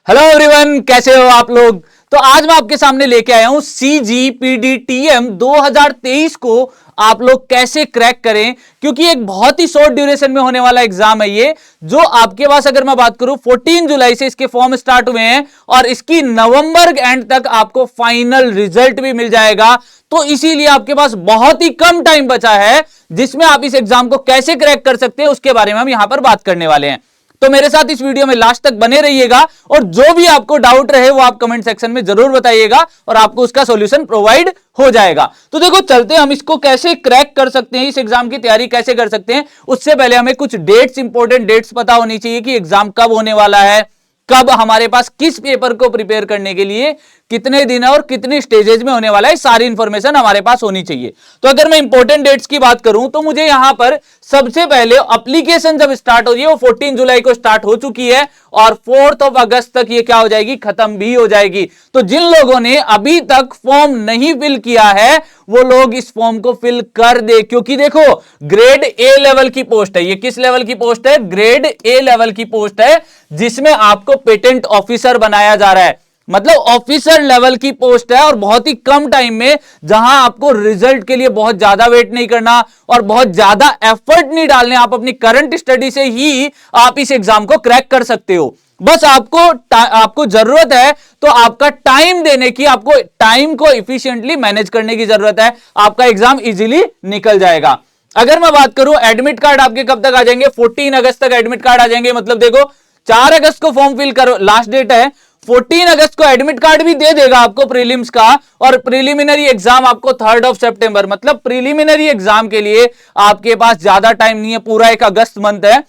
Hello everyone, कैसे हो आप लोग। तो आज मैं आपके सामने लेके आया हूं CGPDTM 2023 को आप लोग कैसे क्रैक करें, क्योंकि एक बहुत ही शॉर्ट ड्यूरेशन में होने वाला एग्जाम है ये, जो आपके पास अगर मैं बात करूं 14 जुलाई से इसके फॉर्म स्टार्ट हुए हैं और इसकी नवंबर एंड तक आपको फाइनल रिजल्ट भी मिल जाएगा। तो इसीलिए आपके पास बहुत ही कम टाइम बचा है जिसमें आप इस एग्जाम को कैसे क्रैक कर सकते हैं उसके बारे में हम यहां पर बात करने वाले हैं। तो मेरे साथ इस वीडियो में लास्ट तक बने रहिएगा और जो भी आपको डाउट रहे वो आप कमेंट सेक्शन में जरूर बताइएगा और आपको उसका सॉल्यूशन प्रोवाइड हो जाएगा। तो देखो चलते हैं, हम इसको कैसे क्रैक कर सकते हैं, इस एग्जाम की तैयारी कैसे कर सकते हैं। उससे पहले हमें कुछ डेट्स, इंपॉर्टेंट डेट्स पता होनी चाहिए कि एग्जाम कब होने वाला है, कब हमारे पास किस पेपर को प्रिपेयर करने के लिए कितने दिन और कितने स्टेजेस में होने वाला है, सारी इंफॉर्मेशन हमारे पास होनी चाहिए। तो अगर मैं इंपॉर्टेंट डेट्स की बात करूं तो मुझे यहां पर सबसे पहले एप्लीकेशन जब स्टार्ट हो रही है वो 14 जुलाई को स्टार्ट हो चुकी है और 4 अगस्त तक ये क्या हो जाएगी, खत्म भी हो जाएगी। तो जिन लोगों ने अभी तक फॉर्म नहीं फिल किया है वो लोग इस फॉर्म को फिल कर दे, क्योंकि देखो ग्रेड ए लेवल की पोस्ट है। ये किस लेवल की पोस्ट है? ग्रेड ए लेवल की पोस्ट है, जिसमें आपको पेटेंट ऑफिसर बनाया जा रहा है। मतलब ऑफिसर लेवल की पोस्ट है और बहुत ही कम टाइम में, जहां आपको रिजल्ट के लिए बहुत ज्यादा वेट नहीं करना और बहुत ज्यादा एफर्ट नहीं डालने, आप अपनी करंट स्टडी से ही आप इस एग्जाम को क्रैक कर सकते हो। बस आपको जरूरत है तो आपका टाइम देने की, आपको टाइम को इफिशिएंटली मैनेज करने की जरूरत है, आपका एग्जाम इजीली निकल जाएगा। अगर मैं बात करूं एडमिट कार्ड आपके कब तक आ जाएंगे, 14 अगस्त तक एडमिट कार्ड आ जाएंगे। मतलब देखो 4 अगस्त को फॉर्म फिल करो, लास्ट डेट है। 14 अगस्त को एडमिट कार्ड भी दे देगा आपको प्रीलिम्स का, और प्रिलिमिनरी एग्जाम आपको 3 सितंबर, मतलब प्रिलिमिनरी एग्जाम के लिए आपके पास ज्यादा टाइम नहीं है, पूरा एक अगस्त मंथ है,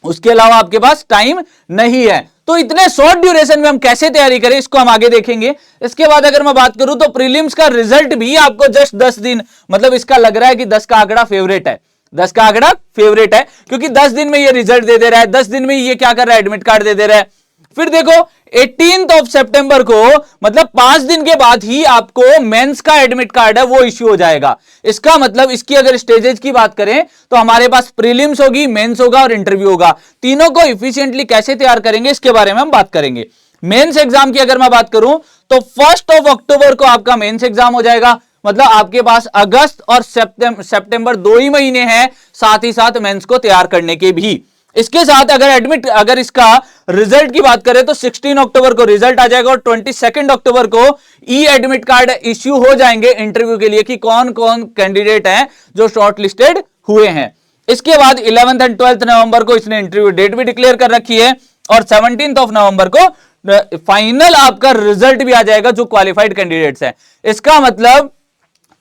उसके अलावा आपके पास टाइम नहीं है। तो इतने शॉर्ट ड्यूरेशन में हम कैसे तैयारी करें इसको हम आगे देखेंगे। इसके बाद अगर मैं बात करूं तो प्रीलिम्स का रिजल्ट भी आपको जस्ट 10 दिन, मतलब इसका लग रहा है कि 10 का आंकड़ा फेवरेट है, 10 का आंकड़ा फेवरेट है, क्योंकि 10 दिन में ये रिजल्ट दे दे रहा है, 10 दिन में ये क्या कर रहा है, एडमिट कार्ड दे दे रहा है। फिर देखो 18 सितंबर को, मतलब 5 दिन के बाद ही आपको मेंस का एडमिट कार्ड है वो इश्यू हो जाएगा। इसका मतलब इसकी अगर स्टेजेस की बात करें तो हमारे पास प्रीलिम्स होगी, मेंस होगा और इंटरव्यू होगा। तीनों को इफिशिएंटली कैसे तैयार करेंगे इसके बारे में हम बात करेंगे। मेंस एग्जाम की अगर मैं बात करूं तो 1 अक्टूबर को आपका मेंस एग्जाम हो जाएगा। मतलब आपके पास अगस्त और सितंबर 2 ही महीने हैं, साथ ही साथ मेंस को तैयार करने के भी। इसके साथ अगर इसका रिजल्ट की बात करें तो 16 अक्टूबर को रिजल्ट आ जाएगा और 22 अक्टूबर को ई एडमिट कार्ड इश्यू हो जाएंगे इंटरव्यू के लिए कि कौन कौन कैंडिडेट हैं जो शॉर्ट लिस्टेड हुए हैं। इसके बाद 11 एंड 12 नवंबर को इसने इंटरव्यू डेट भी डिक्लेयर कर रखी है और 17 नवंबर को फाइनल आपका रिजल्ट भी आ जाएगा जो क्वालिफाइड कैंडिडेट्स हैं। इसका मतलब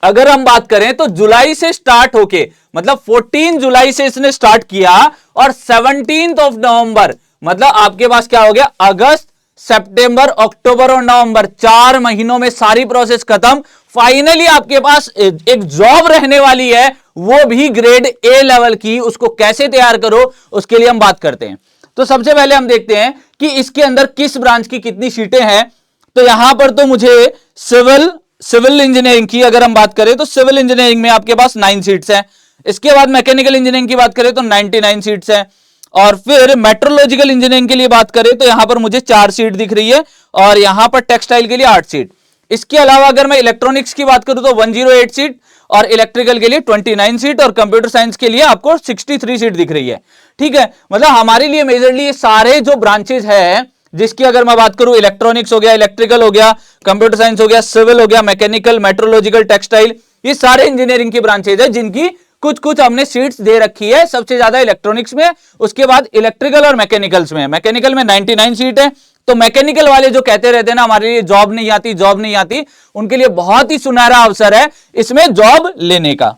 अगर हम बात करें तो जुलाई से स्टार्ट होके, मतलब 14 जुलाई से इसने स्टार्ट किया और 17 नवंबर, मतलब आपके पास क्या हो गया, अगस्त, सितंबर, अक्टूबर और नवंबर, 4 महीनों में सारी प्रोसेस खत्म। फाइनली आपके पास एक जॉब रहने वाली है, वो भी ग्रेड ए लेवल की। उसको कैसे तैयार करो उसके लिए हम बात करते हैं। तो सबसे पहले हम देखते हैं कि इसके अंदर किस ब्रांच की कितनी सीटें हैं। तो यहां पर तो मुझे सिविल इंजीनियरिंग की अगर हम बात करें तो सिविल इंजीनियरिंग में आपके पास 9 सीट्स हैं। इसके बाद मैकेनिकल इंजीनियरिंग की बात करें तो 99 सीट्स हैं। और फिर मेट्रोलॉजिकल इंजीनियरिंग के लिए बात करें तो यहां पर मुझे 4 सीट दिख रही है और यहां पर टेक्सटाइल के लिए 8 सीट। इसके अलावा अगर मैं इलेक्ट्रॉनिक्स की बात करूं तो 108 सीट और इलेक्ट्रिकल के लिए 29 सीट और कंप्यूटर साइंस के लिए आपको 63 सीट दिख रही है। ठीक है, मतलब हमारे लिए मेजरली ये सारे जो ब्रांचेज है, जिसकी अगर मैं बात करूं इलेक्ट्रॉनिक्स हो गया, इलेक्ट्रिकल हो गया, कंप्यूटर साइंस हो गया, सिविल हो गया, मैकेनिकल, मेट्रोलॉजिकल, टेक्सटाइल, ये सारे इंजीनियरिंग की ब्रांचेज है जिनकी कुछ कुछ हमने सीट्स दे रखी है। सबसे ज्यादा इलेक्ट्रॉनिक्स में, उसके बाद इलेक्ट्रिकल और मैकेनिकल्स में। मैकेनिकल में 99 सीट है। तो मैकेनिकल वाले जो कहते रहते हैं ना हमारे लिए जॉब नहीं आती, जॉब नहीं आती, उनके लिए बहुत ही सुनहरा अवसर है इसमें जॉब लेने का।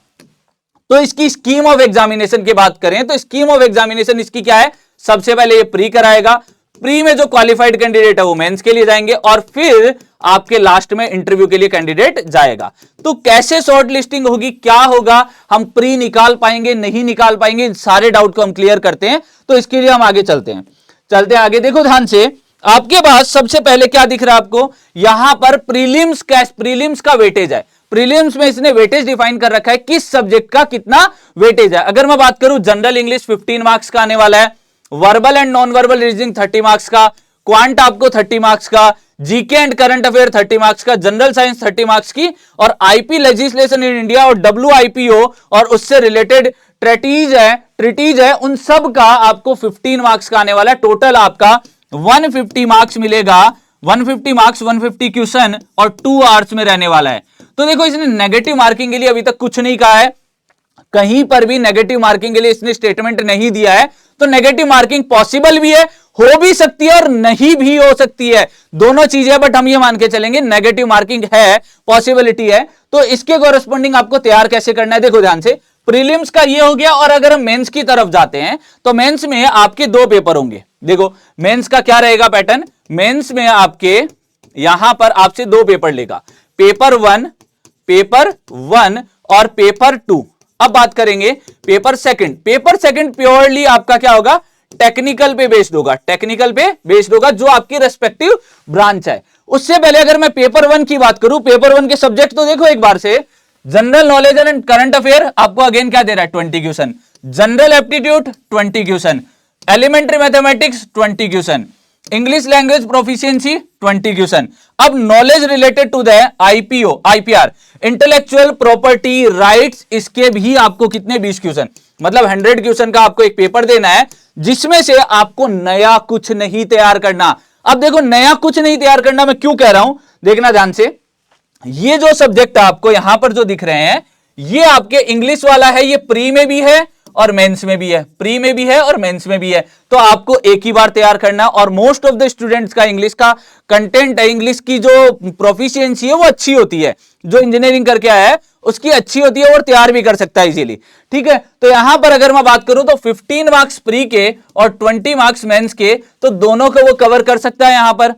तो इसकी स्कीम ऑफ एग्जामिनेशन की बात करें तो स्कीम ऑफ एग्जामिनेशन इसकी क्या है, सबसे पहले ये प्री कराएगा, प्री में जो क्वालिफाइड कैंडिडेट है वो मेंस के लिए जाएंगे और फिर आपके लास्ट में इंटरव्यू के लिए कैंडिडेट जाएगा। तो कैसे शॉर्ट लिस्टिंग होगी, क्या होगा, हम प्री निकाल पाएंगे नहीं निकाल पाएंगे, सारे डाउट को हम क्लियर करते हैं। तो इसके लिए हम आगे चलते हैं आगे। देखो ध्यान से, आपके पास सबसे पहले क्या दिख रहा है आपको, यहां पर प्रीलिम्स का वेटेज है। प्रीलिम्स में इसने वेटेज डिफाइन कर रखा है, किस सब्जेक्ट का कितना वेटेज है। अगर मैं बात करूं जनरल इंग्लिश 15 मार्क्स का आने वाला है, verbal and non verbal reasoning 30 marks का, क्वांट आपको 30 मार्क्स का, GK and current affair 30 marks का, जनरल साइंस 30 मार्क्स की, और आईपी लेजिस्लेशन इन इंडिया और WIPO और उससे रिलेटेड ट्रिटीज है उन सब का आपको 15 मार्क्स का आने वाला है। टोटल आपका 150 मार्क्स मिलेगा, 150 मार्क्स, 150 क्वेश्चन और 2 आवर्स में रहने वाला है। तो देखो इसने नेगेटिव मार्किंग के लिए अभी तक कुछ नहीं कहा है, कहीं पर भी नेगेटिव मार्किंग के लिए इसने स्टेटमेंट नहीं दिया है। तो नेगेटिव मार्किंग पॉसिबल भी है, हो भी सकती है और नहीं भी हो सकती है, दोनों चीजें, बट हम ये मान के चलेंगे नेगेटिव मार्किंग है, पॉसिबिलिटी है। तो इसके कोरस्पोंडिंग आपको तैयार कैसे करना है, देखो ध्यान से। प्रीलिम्स का ये हो गया, और अगर हम मेंस की तरफ जाते हैं तो मेंस में आपके 2 पेपर होंगे। देखो मेंस का क्या रहेगा पैटर्न, मेंस में आपके यहां पर आपसे 2 पेपर लेगा, पेपर 1 और पेपर 2। अब बात करेंगे paper second. Paper second purely आपका क्या होगा, टेक्निकल पे बेस्ड होगा, टेक्निकल पे बेस्ड होगा, जो आपकी रेस्पेक्टिव ब्रांच है। उससे पहले अगर मैं पेपर 1 की बात करूं, पेपर 1 के सब्जेक्ट तो देखो एक बार से, general knowledge and current affair आपको अगेन क्या दे रहा है, 20 question, general aptitude 20 question, elementary mathematics 20 question, English language proficiency 20 question. अब knowledge related to the IPR intellectual property rights, इसके भी आपको कितने, 20 क्वेश्चन, मतलब 100 क्वेश्चन का आपको एक पेपर देना है, जिसमें से आपको नया कुछ नहीं तैयार करना। अब देखो नया कुछ नहीं तैयार करना मैं क्यों कह रहा हूं, देखना ध्यान से। ये जो सब्जेक्ट आपको यहां पर जो दिख रहे हैं, ये आपके इंग्लिश वाला है, ये प्री में भी है और मेंस में भी है, प्री में भी है और मेंस में भी है। तो आपको एक ही बार तैयार करना, और मोस्ट ऑफ द स्टूडेंट्स का इंग्लिश का कंटेंट है, इंग्लिश की जो प्रोफिशिएंसी है वो अच्छी होती है, जो इंजीनियरिंग करके आया है उसकी अच्छी होती है और तैयार भी कर सकता है इजीली, ठीक है। तो यहां पर अगर मैं बात करूं तो 15 मार्क्स प्री के और 20 मार्क्स मेंस के, तो दोनों को वो कवर कर सकता है यहां पर।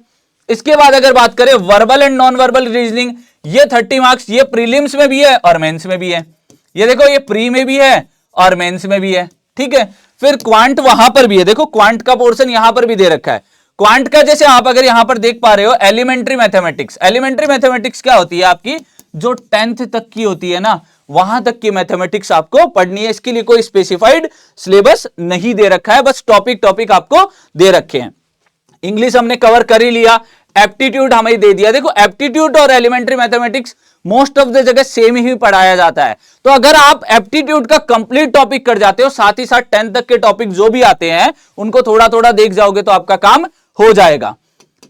इसके बाद अगर बात करें verbal and non verbal reasoning, ये 30 मार्क्स, ये प्रीलिम्स में भी है और मेंस में भी है, ये देखो ये प्री में भी है और मेंस में भी है, ठीक है। फिर क्वांट वहां पर भी है, देखो क्वांट का पोर्शन यहां पर भी दे रखा है। क्वांट का जैसे आप अगर यहां पर देख पा रहे हो, एलिमेंट्री मैथमेटिक्स, एलिमेंट्री मैथमेटिक्स क्या होती है आपकी, जो 10th तक की होती है ना, वहां तक की मैथमेटिक्स आपको पढ़नी है। इसके लिए कोई स्पेसिफाइड सिलेबस नहीं दे रखा है, बस टॉपिक आपको दे रखे हैं। इंग्लिश हमने कवर कर ही लिया, एप्टीट्यूड हमें दे दिया। देखो एप्टीट्यूड और elementary mathematics most of the जगह सेम ही पढ़ाया जाता है। तो अगर आप एप्टीट्यूड का कंप्लीट टॉपिक कर जाते हो, साथ ही साथ 10th तक के टॉपिक जो भी आते हैं उनको थोड़ा थोड़ा देख जाओगे तो आपका काम हो जाएगा,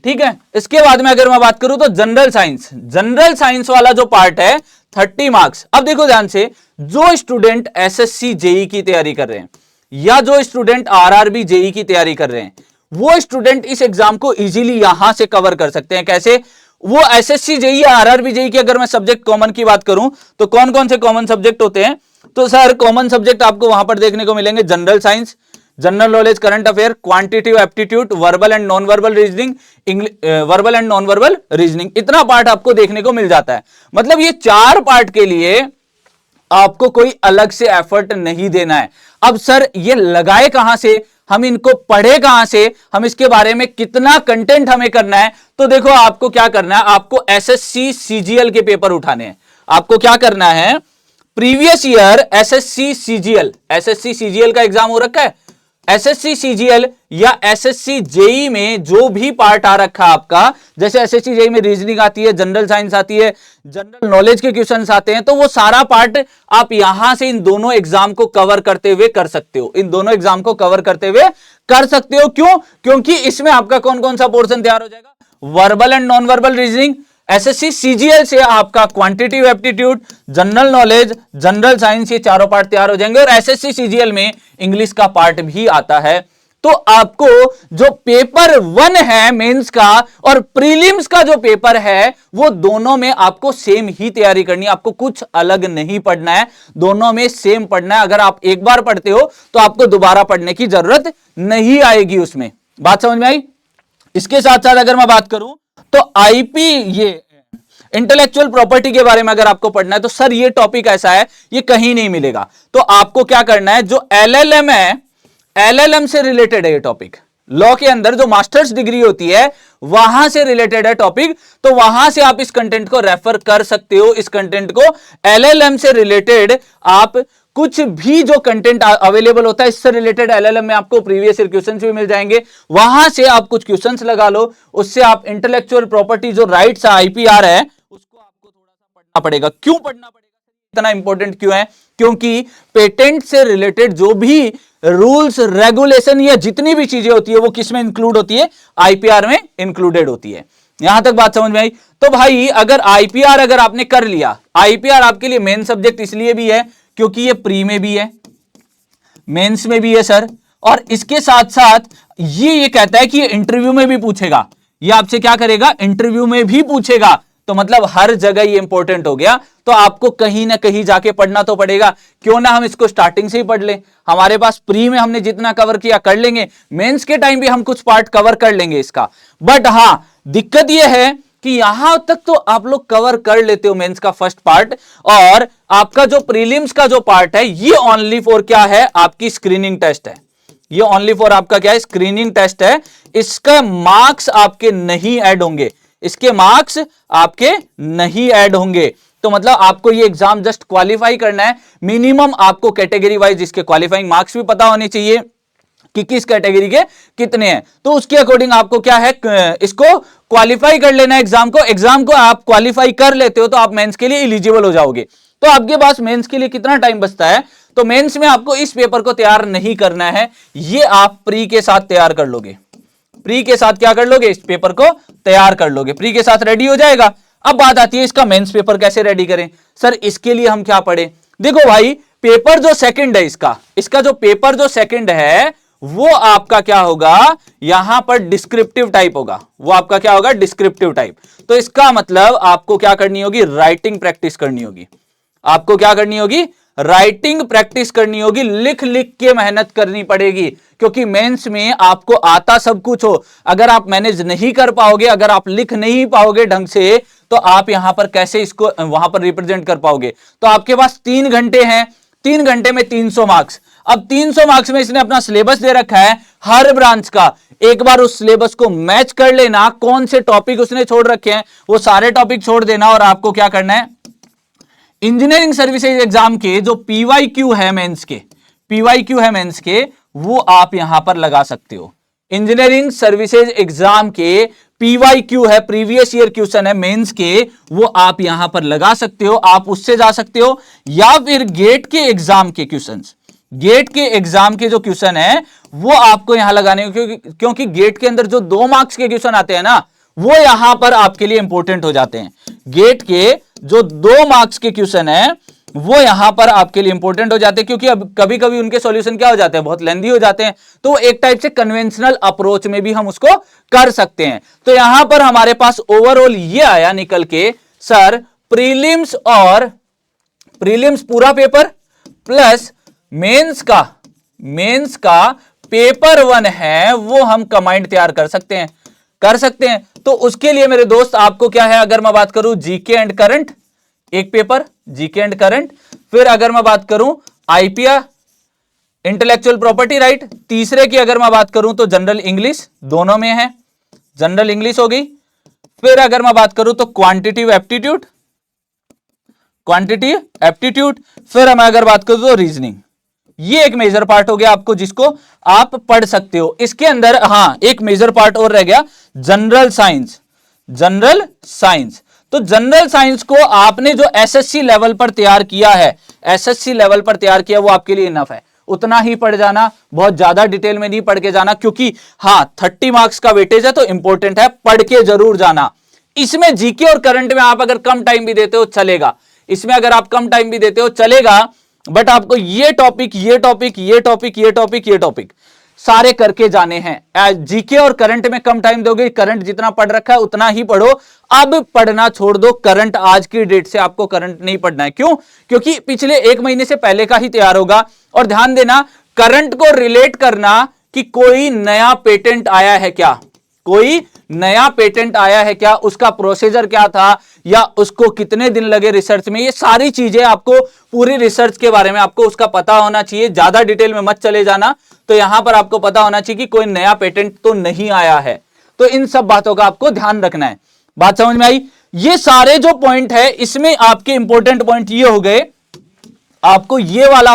ठीक है। इसके बाद में अगर मैं बात करूं तो जनरल साइंस वाला जो पार्ट है 30 मार्क्स। अब देखो ध्यान से, जो स्टूडेंट SSC JEE की तैयारी कर रहे हैं या जो स्टूडेंट RRB JEE की तैयारी कर रहे हैं, वो स्टूडेंट इस एग्जाम को इजीली यहां से कवर कर सकते हैं। कैसे, वो SSC JEE या RRB JEE की अगर मैं सब्जेक्ट कॉमन की बात करूं तो कौन कौन से कॉमन सब्जेक्ट होते हैं, तो सर कॉमन सब्जेक्ट आपको वहां पर देखने को मिलेंगे, general science, general knowledge current affair, quantitative aptitude, verbal and non verbal reasoning, verbal and non verbal reasoning, इतना पार्ट आपको देखने को मिल जाता है। मतलब ये 4 पार्ट के लिए आपको कोई अलग से एफर्ट नहीं देना है। अब सर ये लगाए कहां से, हम इनको पढ़े कहां से, हम इसके बारे में कितना कंटेंट हमें करना है, तो देखो आपको क्या करना है, आपको SSC CGL के पेपर उठाने हैं। आपको क्या करना है, प्रीवियस ईयर SSC CGL का एग्जाम हो रखा है, SSC CGL या SSC JEE में जो भी पार्ट आ रखा आपका, जैसे SSC JEE में रीजनिंग आती है, जनरल साइंस आती है, जनरल नॉलेज के क्वेश्चंस आते हैं, तो वो सारा पार्ट आप यहां से इन दोनों एग्जाम को कवर करते हुए कर सकते हो, इन दोनों एग्जाम को कवर करते हुए कर सकते हो। क्यों, क्योंकि इसमें आपका कौन कौन सा पोर्शन तैयार हो जाएगा, verbal and non verbal reasoning, SSC CGL से आपका quantitative aptitude, general knowledge, general science, ये चारों पार्ट तैयार हो जाएंगे। और SSC CGL में इंग्लिश का पार्ट भी आता है। तो आपको जो पेपर 1 है मेंस का और प्रीलिम्स का जो पेपर है, वो दोनों में आपको सेम ही तैयारी करनी है, आपको कुछ अलग नहीं पढ़ना है, दोनों में सेम पढ़ना है। अगर आप एक बार पढ़ते हो तो आपको दोबारा पढ़ने की जरूरत नहीं आएगी उसमें। बात समझ में आई। इसके साथ साथ अगर मैं बात करूं तो IP, ये इंटेलेक्चुअल प्रॉपर्टी के बारे में अगर आपको पढ़ना है तो सर ये टॉपिक ऐसा है, ये कहीं नहीं मिलेगा। तो आपको क्या करना है, जो LLM है, LLM से रिलेटेड है ये टॉपिक, लॉ के अंदर जो मास्टर्स डिग्री होती है वहां से रिलेटेड है टॉपिक, तो वहां से आप इस कंटेंट को रेफर कर सकते हो। इस कंटेंट को LLM से रिलेटेड आप कुछ भी जो कंटेंट अवेलेबल होता है इससे रिलेटेड एलएलएम में आपको प्रीवियस ईयर क्वेश्चंस भी मिल जाएंगे, वहां से आप कुछ क्वेश्चंस लगा लो, उससे आप इंटेलेक्चुअल प्रॉपर्टी जो राइट्स आईपीआर है उसको आपको थोड़ा सा पढ़ना पड़ेगा। क्यों पढ़ना पड़ेगा, इतना इंपॉर्टेंट क्यों है? क्योंकि पेटेंट से रिलेटेड जो भी रूल्स रेगुलेशन या जितनी भी चीजें होती है वो किस में इंक्लूड होती है? आईपीआर में इंक्लूडेड होती है। यहां तक बात समझ में आई? तो भाई अगर आईपीआर अगर आपने कर लिया, आईपीआर आपके लिए मेन सब्जेक्ट इसलिए भी है क्योंकि ये प्री में भी है, मेंस में भी है सर, और इसके साथ साथ ये कहता है कि ये इंटरव्यू में भी पूछेगा। ये आपसे क्या करेगा? इंटरव्यू में भी पूछेगा। तो मतलब हर जगह ये इंपॉर्टेंट हो गया, तो आपको कहीं ना कहीं जाके पढ़ना तो पड़ेगा। क्यों ना हम इसको स्टार्टिंग से ही पढ़ लें, हमारे पास प्री में हमने जितना कवर किया कर लेंगे, मेंस के टाइम भी हम कुछ पार्ट कवर कर लेंगे इसका। बट हां, दिक्कत यह है कि यहां तक तो आप लोग कवर कर लेते हो मेंस का फर्स्ट पार्ट, और आपका जो प्रीलिम्स का जो पार्ट है ये ओनली फॉर क्या है? आपकी स्क्रीनिंग टेस्ट है। ये ओनली फॉर आपका क्या है? स्क्रीनिंग टेस्ट है। इसका मार्क्स आपके नहीं ऐड होंगे, इसके मार्क्स आपके नहीं ऐड होंगे। तो मतलब आपको ये एग्जाम जस्ट क्वालिफाई करना है। मिनिमम आपको कैटेगरी वाइज इसके क्वालिफाइंग मार्क्स भी पता होने चाहिए कि किस कैटेगरी के कितने हैं, तो उसके अकॉर्डिंग आपको क्या है? इसको क्वालिफाई कर लेना है एग्जाम को। एग्जाम को आप क्वालिफाई कर लेते हो तो आप मेंस के लिए एलिजिबल हो जाओगे। तो आपके पास मेंस के लिए कितना टाइम बचता है? तो मेंस में आपको इस पेपर को तैयार नहीं करना है, ये आप प्री के साथ तैयार कर लोगे। प्री के साथ क्या कर लोगे? इस पेपर को तैयार कर लोगे, प्री के साथ रेडी हो जाएगा। अब बात आती है इसका मेंस पेपर कैसे रेडी करें। सर इसके लिए हम क्या पढ़ें? देखो भाई, पेपर जो सेकंड है इसका जो पेपर जो सेकंड है वो आपका क्या होगा? यहां पर डिस्क्रिप्टिव टाइप होगा। वो आपका क्या होगा? Descriptive type. तो इसका मतलब आपको क्या करनी होगी? राइटिंग प्रैक्टिस करनी होगी। आपको क्या करनी होगी? राइटिंग प्रैक्टिस करनी होगी, लिख लिख के मेहनत करनी पड़ेगी। क्योंकि मेंस में आपको आता सब कुछ हो, अगर आप मैनेज नहीं कर पाओगे, अगर आप लिख नहीं पाओगे ढंग से, तो आप यहां पर कैसे इसको वहां पर रिप्रेजेंट कर पाओगे? तो आपके पास 3 घंटे हैं, 3 घंटे में 300 मार्क्स। अब 300 मार्क्स में इसने अपना सिलेबस दे रखा है हर ब्रांच का। एक बार उस सिलेबस को मैच कर लेना, कौन से टॉपिक उसने छोड़ रखे हैं वो सारे टॉपिक छोड़ देना, और आपको क्या करना है? इंजीनियरिंग सर्विसेज एग्जाम के जो पीवाईक्यू है मेंस के, पीवाईक्यू है मेंस के, वो आप यहां पर लगा सकते हो। इंजीनियरिंग सर्विसेज एग्जाम के पीवाईक्यू है, प्रीवियस ईयर क्वेश्चन है मेंस के, वो आप यहां पर लगा सकते हो। आप उससे जा सकते हो, या फिर गेट के एग्जाम के क्वेश्चंस, गेट के एग्जाम के जो क्वेश्चन है वो आपको यहां लगाने, क्योंकि गेट के अंदर जो 2 मार्क्स के क्वेश्चन आते हैं ना, वो यहां पर आपके लिए इंपॉर्टेंट हो जाते हैं। गेट के जो 2 मार्क्स के क्वेश्चन है वो यहां पर आपके लिए इंपॉर्टेंट हो जाते हैं, क्योंकि अब कभी कभी उनके सॉल्यूशन क्या हो जाते हैं? बहुत लेंथी हो जाते हैं। तो एक टाइप से कन्वेंशनल अप्रोच में भी हम उसको कर सकते हैं। तो यहां पर हमारे पास ओवरऑल ये आया निकल के, सर प्रीलिम्स और प्रीलिम्स पूरा पेपर प्लस मेंस का पेपर 1 है, वो हम कंबाइंड तैयार कर सकते हैं। तो उसके लिए मेरे दोस्त आपको क्या है? अगर मैं बात करूं जीके एंड करंट, एक पेपर जीके एंड करंट, फिर अगर मैं बात करूं आईपीआर इंटेलेक्चुअल प्रॉपर्टी राइट, तीसरे की अगर मैं बात करूं तो जनरल इंग्लिश, दोनों में है, जनरल इंग्लिश हो गई। फिर अगर मैं बात करूं तो क्वांटिटिव एप्टीट्यूड, फिर मैं अगर बात करूं तो रीजनिंग। ये एक मेजर पार्ट हो गया आपको, जिसको आप पढ़ सकते हो। इसके अंदर हां एक मेजर पार्ट और रह गया, जनरल साइंस। तो जनरल साइंस को आपने जो एसएससी लेवल पर तैयार किया है, वो आपके लिए इनफ है। उतना ही पढ़ जाना, बहुत ज्यादा डिटेल में नहीं पढ़ के जाना, क्योंकि हां 30 मार्क्स का वेटेज है तो इंपॉर्टेंट है, पढ़ के जरूर जाना। इसमें जीके और करंट में आप अगर कम टाइम भी देते हो चलेगा, बट आपको ये टॉपिक सारे करके जाने हैं। जीके और करंट में कम टाइम दोगे, करंट जितना पढ़ रखा है उतना ही पढ़ो। अब पढ़ना छोड़ दो करंट, आज की डेट से आपको करंट नहीं पढ़ना है। क्यों? क्योंकि पिछले 1 महीने से पहले का ही तैयार होगा। और ध्यान देना, करंट को रिलेट करना कि कोई नया पेटेंट आया है क्या, उसका प्रोसीजर क्या था, या उसको कितने दिन लगे रिसर्च में, ये सारी चीजें आपको, पूरी रिसर्च के बारे में आपको उसका पता होना चाहिए। ज्यादा डिटेल में मत चले जाना। तो यहां पर आपको पता होना चाहिए कि कोई नया पेटेंट तो नहीं आया है। तो इन सब बातों का आपको ध्यान रखना है। बात समझ में आई? ये सारे जो पॉइंट है, इसमें आपके इंपॉर्टेंट पॉइंट ये हो गए। आपको ये वाला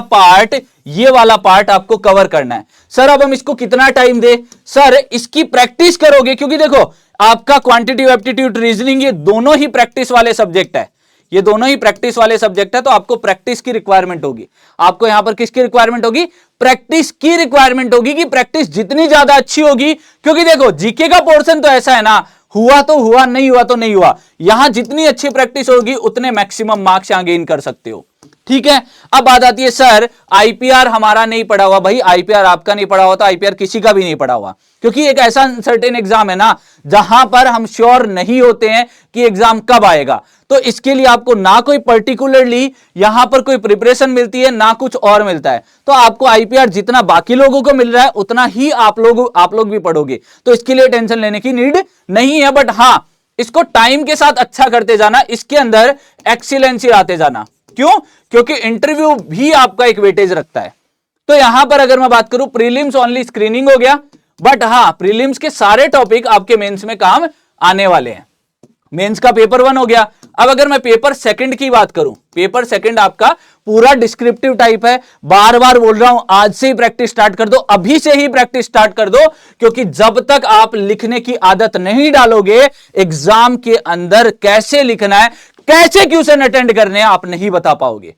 पार्ट आपको कवर करना है। सर अब हम इसको कितना टाइम दे? सर इसकी प्रैक्टिस करोगे, क्योंकि देखो आपका क्वांटिटेटिव एप्टीट्यूड रीजनिंग ये दोनों ही प्रैक्टिस वाले सब्जेक्ट है, ये दोनों ही प्रैक्टिस वाले सब्जेक्ट है, तो आपको प्रैक्टिस की रिक्वायरमेंट होगी। आपको यहां पर किसकी रिक्वायरमेंट होगी? प्रैक्टिस की रिक्वायरमेंट होगी कि प्रैक्टिस जितनी ज्यादा अच्छी होगी, क्योंकि देखो जीके का पोर्शन तो ऐसा है ना, हुआ तो हुआ, नहीं हुआ तो नहीं हुआ। यहां जितनी अच्छी प्रैक्टिस होगी उतने मैक्सिमम मार्क्स यहां गेन कर सकते हो। ठीक है, अब बात आती है सर आईपीआर हमारा नहीं पढ़ा हुआ। भाई आईपीआर आपका नहीं पढ़ा हुआ तो आईपीआर किसी का भी नहीं पढ़ा हुआ, क्योंकि एक ऐसा अनसर्टेन एग्जाम है ना जहां पर हम श्योर नहीं होते हैं कि एग्जाम कब आएगा। तो इसके लिए आपको ना कोई पर्टिकुलरली यहां पर कोई प्रिपरेशन मिलती है, ना कुछ और मिलता है। तो आपको आईपीआर जितना बाकी लोगों को मिल रहा है उतना ही आप लोग भी पढ़ोगे, तो इसके लिए टेंशन लेने की नीड नहीं है। बट हां, इसको टाइम के साथ अच्छा करते जाना, इसके अंदर एक्सीलेंसी आते जाना। क्यों? क्योंकि इंटरव्यू भी आपका एक वेटेज रखता है। तो यहां पर अगर मैं बात करूं, प्रीलिम्स ओनली स्क्रीनिंग हो गया, बट हां प्रीलिम्स के सारे टॉपिक आपके मेंस में काम आने वाले हैं। मेंस का पेपर 1 हो गया। अब अगर मैं पेपर सेकंड की बात करूं, पेपर सेकंड आपका पूरा डिस्क्रिप्टिव टाइप है। बार बार बोल रहा हूं, आज से ही प्रैक्टिस स्टार्ट कर दो, अभी से ही प्रैक्टिस स्टार्ट कर दो, क्योंकि जब तक आप लिखने की आदत नहीं डालोगे, एग्जाम के अंदर कैसे लिखना है, कैसे क्वेश्चन अटेंड करने हैं, आप नहीं बता पाओगे।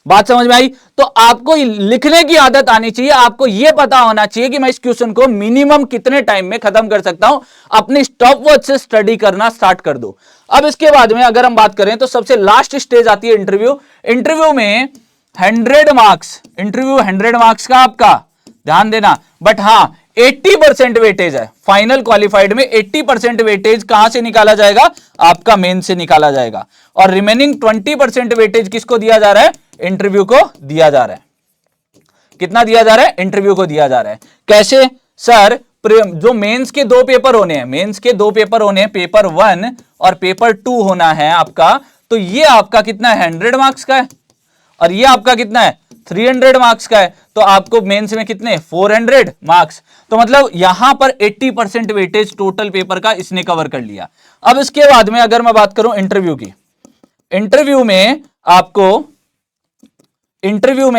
बात समझ में आई? तो आपको लिखने की आदत आनी चाहिए, आपको यह पता होना चाहिए कि मैं इस क्वेश्चन को मिनिमम कितने टाइम में खत्म कर सकता हूं। अपनी स्टॉप वॉच से स्टडी करना स्टार्ट कर दो। अब इसके बाद में अगर हम बात करें तो सबसे लास्ट स्टेज आती है इंटरव्यू। इंटरव्यू में 100 मार्क्स, इंटरव्यू 100 मार्क्स का आपका ध्यान देना, बट हां 80% वेटेज है। फाइनल क्वालिफाइड में 80% वेटेज कहां से निकाला जाएगा? आपका मेन से निकाला जाएगा, और रिमेनिंग 20% वेटेज किसको दिया जा रहा है? इंटरव्यू को दिया जा रहा है। कितना दिया जा रहा है? इंटरव्यू को दिया जा रहा है। कैसे? सर जो मेंस के 2 पेपर होने हैं, मेंस के 2 पेपर होने हैं, पेपर 1 और पेपर 2 होना है आपका, तो ये आपका कितना है? 100 मार्क्स का है, और ये आपका कितना है? 300 मार्क्स का है। तो आपको मेंस में कितने? 400 मार्क्स। तो मतलब यहां पर 80% वेटेज टोटल पेपर का इसने कवर कर लिया। अब इसके बाद में अगर मैं बात करूं इंटरव्यू की, इंटरव्यू में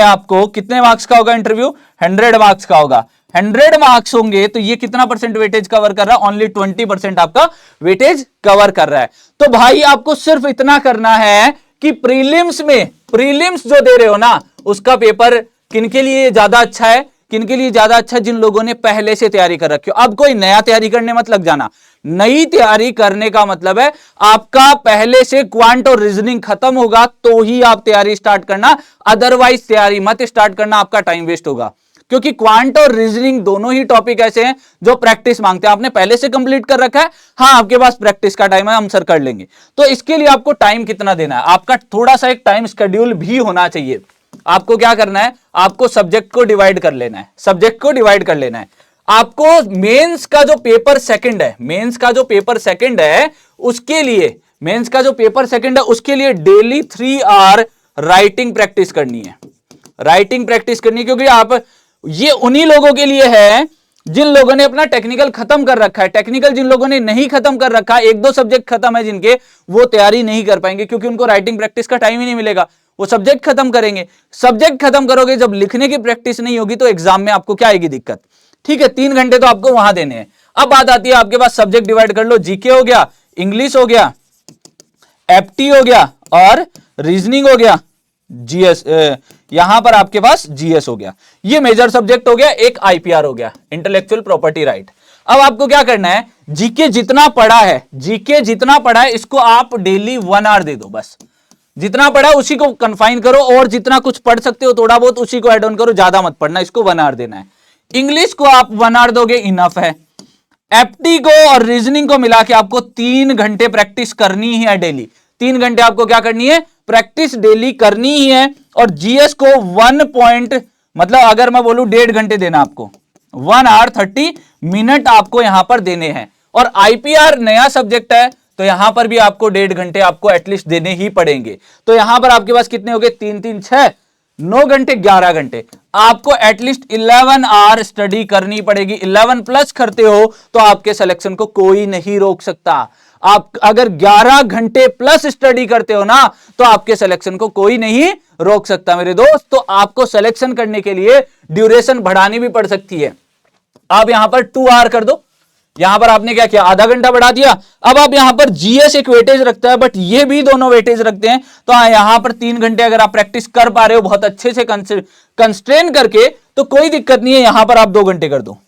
आपको कितने मार्क्स का होगा? इंटरव्यू 100 मार्क्स का होगा। 100 मार्क्स होंगे तो ये कितना परसेंट वेटेज कवर कर रहा है? ओनली 20% आपका वेटेज कवर कर रहा है। तो भाई आपको सिर्फ इतना करना है कि प्रीलिम्स जो दे रहे हो ना, उसका पेपर किनके लिए ज्यादा अच्छा है? किनके लिए ज्यादा अच्छा? जिन लोगों ने पहले से तैयारी कर रखी हो। अब कोई नया तैयारी करने मत लग जाना। नई तैयारी करने का मतलब है आपका पहले से क्वांट और रीजनिंग खत्म होगा तो ही आप तैयारी स्टार्ट करना, अदरवाइज तैयारी मत स्टार्ट करना, आपका टाइम वेस्ट होगा। क्योंकि क्वांट और रीजनिंग दोनों ही टॉपिक ऐसे हैं जो प्रैक्टिस मांगते हैं। आपने पहले से कंप्लीट कर रखा है, हाँ आपके पास प्रैक्टिस का टाइम है, हम सर कर लेंगे। तो इसके लिए आपको टाइम कितना देना है? आपका थोड़ा सा एक टाइम शेड्यूल भी होना चाहिए। आपको क्या करना है? आपको सब्जेक्ट को डिवाइड कर लेना है, सब्जेक्ट को डिवाइड कर लेना है। आपको मेंस का जो पेपर सेकंड है, मेंस का जो पेपर सेकंड है उसके लिए, मेंस का जो पेपर सेकंड है उसके लिए डेली 3 आवर राइटिंग प्रैक्टिस करनी है, राइटिंग प्रैक्टिस करनी है। क्योंकि आप ये उन्हीं लोगों के लिए है जिन लोगों ने अपना टेक्निकल खत्म कर रखा है। टेक्निकल जिन लोगों ने नहीं खत्म कर रखा, 1-2 सब्जेक्ट खत्म है जिनके, वो तैयारी नहीं कर पाएंगे क्योंकि उनको राइटिंग प्रैक्टिस का टाइम ही नहीं मिलेगा। वो सब्जेक्ट खत्म करेंगे, सब्जेक्ट खत्म करोगे, जब लिखने की प्रैक्टिस नहीं होगी तो एग्जाम में आपको क्या आएगी? दिक्कत। ठीक है, 3 घंटे तो आपको वहां देने हैं। अब बात आती है आपके पास सब्जेक्ट डिवाइड कर लो, जीके हो गया, इंग्लिश हो गया, एप्टी हो गया और रीजनिंग हो गया, जीएस, यहां पर आपके पास जीएस हो गया। ये मेजर सब्जेक्ट हो गया। एक आईपीआर हो गया, इंटेलेक्चुअल प्रॉपर्टी राइट। अब आपको क्या करना है? जीके जितना पढ़ा है, जीके जितना पढ़ा है इसको आप डेली 1 आवर दे दो। बस जितना पढ़ा उसी को कन्फाइन करो, और जितना कुछ पढ़ सकते हो थोड़ा बहुत उसी को ऐड ऑन करो, ज्यादा मत पढ़ना, इसको 1 आवर देना है। इंग्लिश को आप 1 आवर दोगे, इनफ है। एप्टी को और रीजनिंग को मिला के आपको 3 घंटे प्रैक्टिस करनी ही है डेली। 3 घंटे आपको क्या करनी है? प्रैक्टिस डेली करनी ही है। और जीएस को 1 पॉइंट, मतलब अगर मैं बोलूं 1.5 घंटे देना आपको, 1 आवर 30 मिनट आपको यहां पर देने हैं। और आईपीआर नया सब्जेक्ट है तो यहां पर भी आपको 1.5 घंटे आपको एटलीस्ट देने ही पड़ेंगे। तो यहां पर आपके पास कितने हो गए? 3-3 6, 9 घंटे 11 घंटे आपको एटलीस्ट 11 आवर स्टडी करनी पड़ेगी। 11 प्लस करते हो तो आपके सिलेक्शन को कोई नहीं रोक सकता। आप अगर 11 घंटे प्लस स्टडी करते हो ना तो आपके सिलेक्शन को कोई नहीं रोक सकता मेरे दोस्त। तो आपको सिलेक्शन करने के लिए ड्यूरेशन बढ़ानी भी पड़ सकती है। आप यहां पर 2 आवर कर दो, यहां पर आपने क्या किया, आधा घंटा बढ़ा दिया। अब आप यहां पर जीएस एक वेटेज रखता है, बट ये भी दोनों वेटेज रखते हैं। तो यहां पर 3 घंटे अगर आप प्रैक्टिस कर पा रहे हो बहुत अच्छे से कंस्ट्रेन करके तो कोई दिक्कत नहीं है, यहां पर आप 2 घंटे कर दो,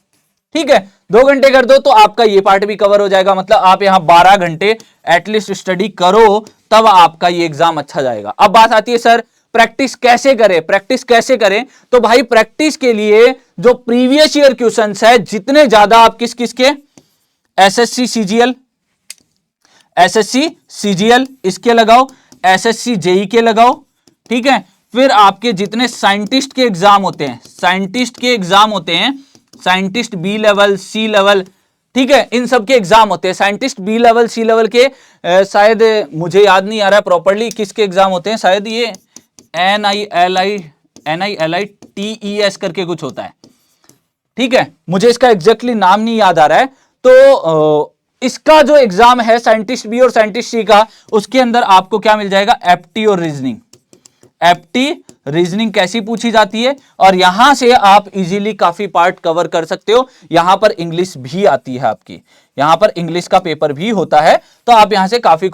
ठीक है, 2 घंटे कर दो तो आपका ये पार्ट भी कवर हो जाएगा। मतलब आप यहां 12 घंटे एटलीस्ट स्टडी करो, तब आपका ये एग्जाम अच्छा जाएगा। अब बात आती है सर प्रैक्टिस कैसे करें, प्रैक्टिस कैसे करें? तो भाई प्रैक्टिस के लिए जो प्रीवियस ईयर क्वेश्चंस है जितने ज्यादा आप किस के एसएससी सीजीएल इसके लगाओ, एसएससी जेई के लगाओ, ठीक है। फिर आपके जितने साइंटिस्ट के एग्जाम होते हैं, साइंटिस्ट बी लेवल सी लेवल, ठीक है, इन सब के एग्जाम होते हैं। साइंटिस्ट बी लेवल सी लेवल के शायद मुझे याद नहीं आ रहा है प्रॉपर्ली किसके एग्जाम होते हैं, शायद ये NILITES करके कुछ होता है, ठीक है, मुझे इसका एग्जैक्टली नाम नहीं याद आ रहा है। तो इसका जो एग्जाम है साइंटिस्ट बी और साइंटिस्ट सी का, उसके अंदर आपको क्या मिल जाएगा, एप्टी और रीजनिंग कैसी पूछी जाती है, और यहां से आप इजीली काफी पार्ट कवर कर सकते हो। यहां पर इंग्लिश भी आती है आपकी, यहां पर इंग्लिश का पेपर भी होता है, तो आप यहां से काफी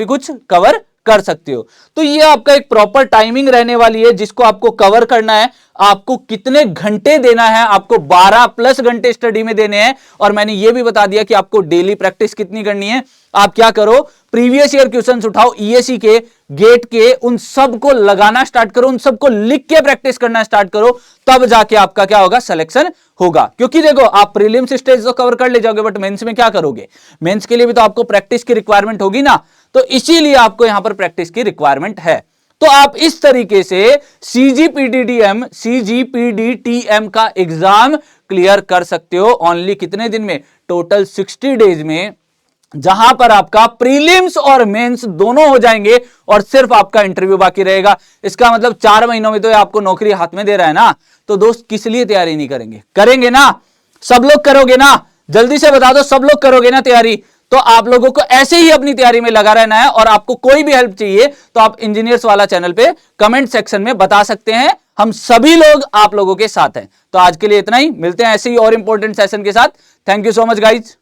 कुछ कवर कर सकते हो। तो ये आपका एक प्रॉपर टाइमिंग रहने वाली है जिसको आपको कवर करना है। आपको कितने घंटे देना है, आपको 12 प्लस घंटे स्टडी में देने हैं। और मैंने ये भी बता दिया कि आपको डेली प्रैक्टिस कितनी करनी है। आप क्या करो, प्रीवियस ईयर क्वेश्चंस उठाओ, ईएससी के, गेट के, उन सबको लगाना स्टार्ट करो, उन सबको लिख के प्रैक्टिस करना स्टार्ट करो, तब जाके आपका क्या होगा, सिलेक्शन होगा। क्योंकि देखो आप प्रीलिम्स स्टेज तो कवर कर ले जाओगे, बट मेंस में क्या करोगे, मेंस के लिए भी तो आपको प्रैक्टिस की रिक्वायरमेंट होगी ना, तो इसीलिए आपको यहां पर प्रैक्टिस की रिक्वायरमेंट है। तो आप इस तरीके से सीजीपीडीटीएम का एग्जाम क्लियर कर सकते हो ओनली कितने दिन में, टोटल 60 डेज में, जहां पर आपका प्रीलिम्स और मेंस दोनों हो जाएंगे और सिर्फ आपका इंटरव्यू बाकी रहेगा। इसका मतलब 4 महीनों में तो आपको नौकरी हाथ में दे रहा है ना, तो दोस्त किस लिए तैयारी नहीं करेंगे, करेंगे ना, सब लोग करोगे ना, जल्दी से बता दो, सब लोग करोगे ना तैयारी। तो आप लोगों को ऐसे ही अपनी तैयारी में लगा रहना है, और आपको कोई भी हेल्प चाहिए तो आप इंजीनियर्स वाला चैनल पे कमेंट सेक्शन में बता सकते हैं, हम सभी लोग आप लोगों के साथ हैं। तो आज के लिए इतना ही, मिलते हैं ऐसे ही और इंपॉर्टेंट सेशन के साथ। Thank you so much guys.